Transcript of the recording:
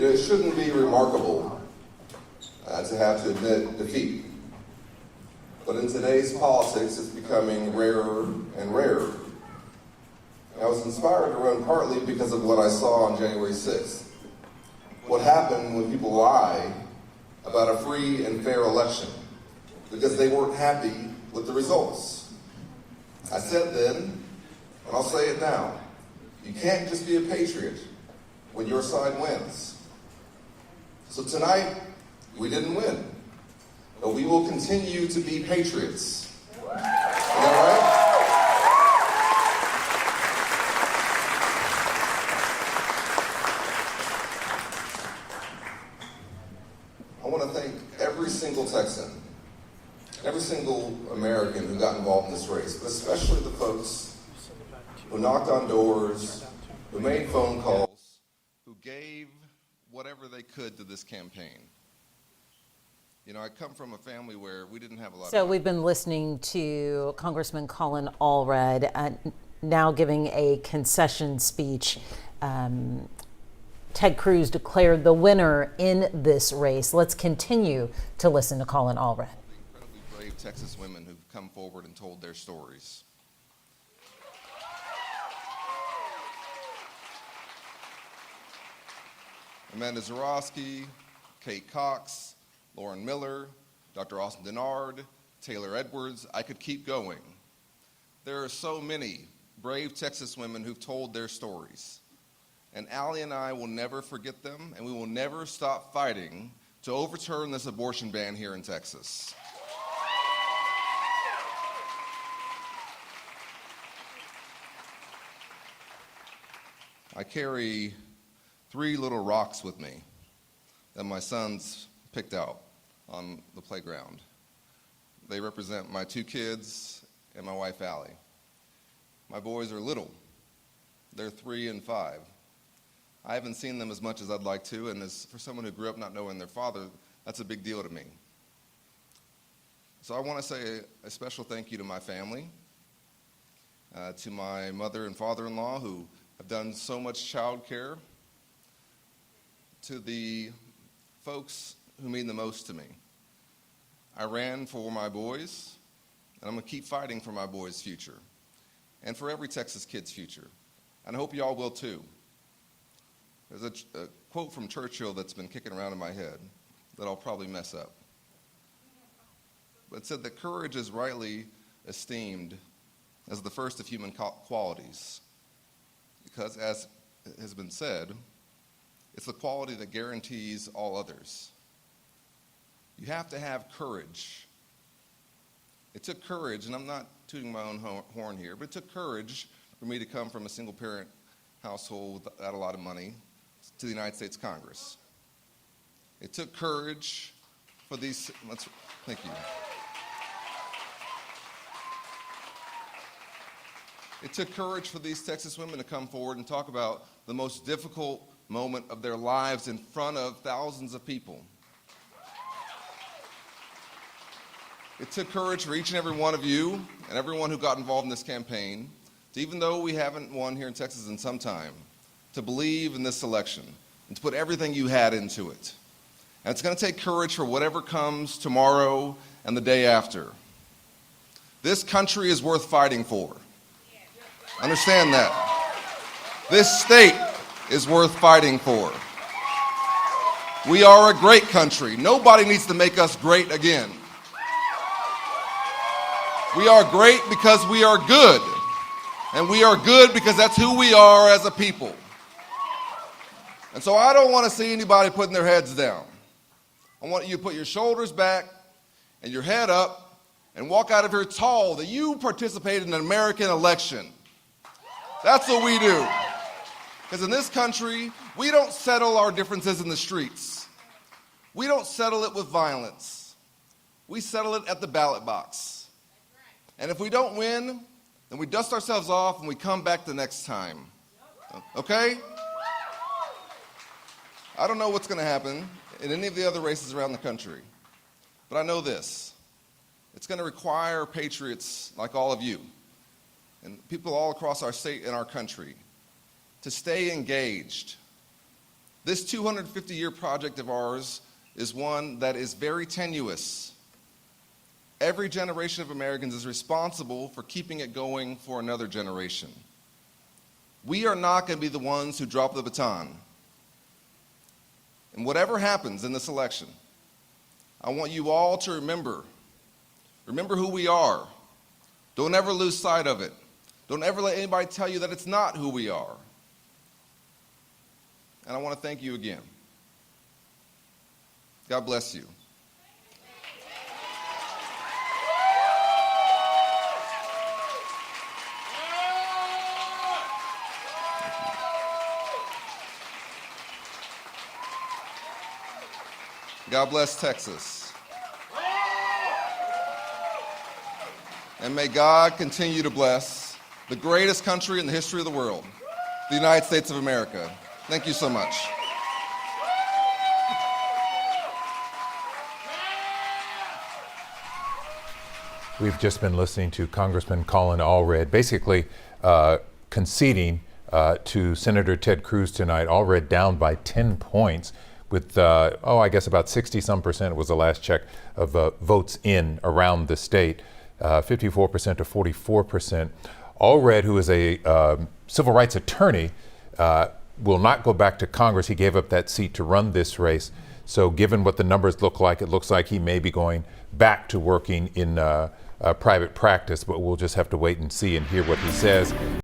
It shouldn't be remarkable to have to admit defeat. But in today's politics, it's becoming rarer and rarer. I was inspired to run partly because of what I saw on January 6th. What happened when people lie about a free and fair election because they weren't happy with the results. I said then, and I'll say it now, you can't just be a patriot when your side wins. So tonight, we didn't win, but we will continue to be patriots. Is that right? I want to thank every single Texan, every single American who got involved in this race, but especially the folks who knocked on doors, who made phone calls, who gave whatever they could to this campaign. You know, I come from a family where we didn't have a lot So we've been listening to Congressman Colin Allred now giving a concession speech. Ted Cruz declared the winner in this race. Let's continue to listen to Colin Allred. Incredibly brave Texas women who've come forward and told their stories. Amanda Zarowski, Kate Cox, Lauren Miller, Dr. Austin Denard, Taylor Edwards. I could keep going. There are so many brave Texas women who've told their stories. And Allie and I will never forget them, and we will never stop fighting to overturn this abortion ban here in Texas. I carry 3 little rocks with me that my sons picked out on the playground. They represent my 2 kids and my wife, Allie. My boys are little. They're 3 and 5. I haven't seen them as much as I'd like to, and as for someone who grew up not knowing their father, that's a big deal to me. So I want to say a special thank you to my family, to my mother and father-in-law who have done so much child care, to the folks who mean the most to me. I ran for my boys, and I'm going to keep fighting for my boys' future, and for every Texas kid's future. And I hope you all will too. There's a quote from Churchill that's been kicking around in my head that I'll probably mess up. But it said that courage is rightly esteemed as the first of human qualities, because as has been said, it's the quality that guarantees all others. You have to have courage. It took courage, and I'm not tooting my own horn here, but it took courage for me to come from a single-parent household without a lot of money to the United States Congress. It took courage for these, thank you. It took courage for these Texas women to come forward and talk about the most difficult moment of their lives in front of thousands of people. It took courage for each and every one of you and everyone who got involved in this campaign to, even though we haven't won here in Texas in some time, to believe in this election and to put everything you had into it. And it's going to take courage for whatever comes tomorrow and the day after. This country is worth fighting for. Understand that. This state is worth fighting for. We are a great country. Nobody needs to make us great again. We are great because we are good. And we are good because that's who we are as a people. And so I don't want to see anybody putting their heads down. I want you to put your shoulders back and your head up and walk out of here tall that you participated in an American election. That's what we do. Because in this country, we don't settle our differences in the streets. We don't settle it with violence. We settle it at the ballot box. And if we don't win, then we dust ourselves off and we come back the next time. Okay? I don't know what's going to happen in any of the other races around the country, but I know this. It's going to require patriots like all of you and people all across our state and our country to stay engaged, This 250-year project of ours is one that is very tenuous. Every generation of Americans is responsible for keeping it going for another generation. We are not going to be the ones who drop the baton. And whatever happens in this election, I want you all to remember who we are. Don't ever lose sight of it. Don't ever let anybody tell you that it's not who we are. And I want to thank you again. God bless you. God bless Texas. And may God continue to bless the greatest country in the history of the world, the United States of America. Thank you so much. We've just been listening to Congressman Colin Allred basically conceding to Senator Ted Cruz tonight. Allred down by 10 points with, I guess about 60-some% was the last check of votes in around the state, 54% to 44%. Allred, who is a civil rights attorney, will not go back to Congress. He gave up that seat to run this race. So given what the numbers look like, it looks like he may be going back to working in private practice, but we'll just have to wait and see and hear what he says.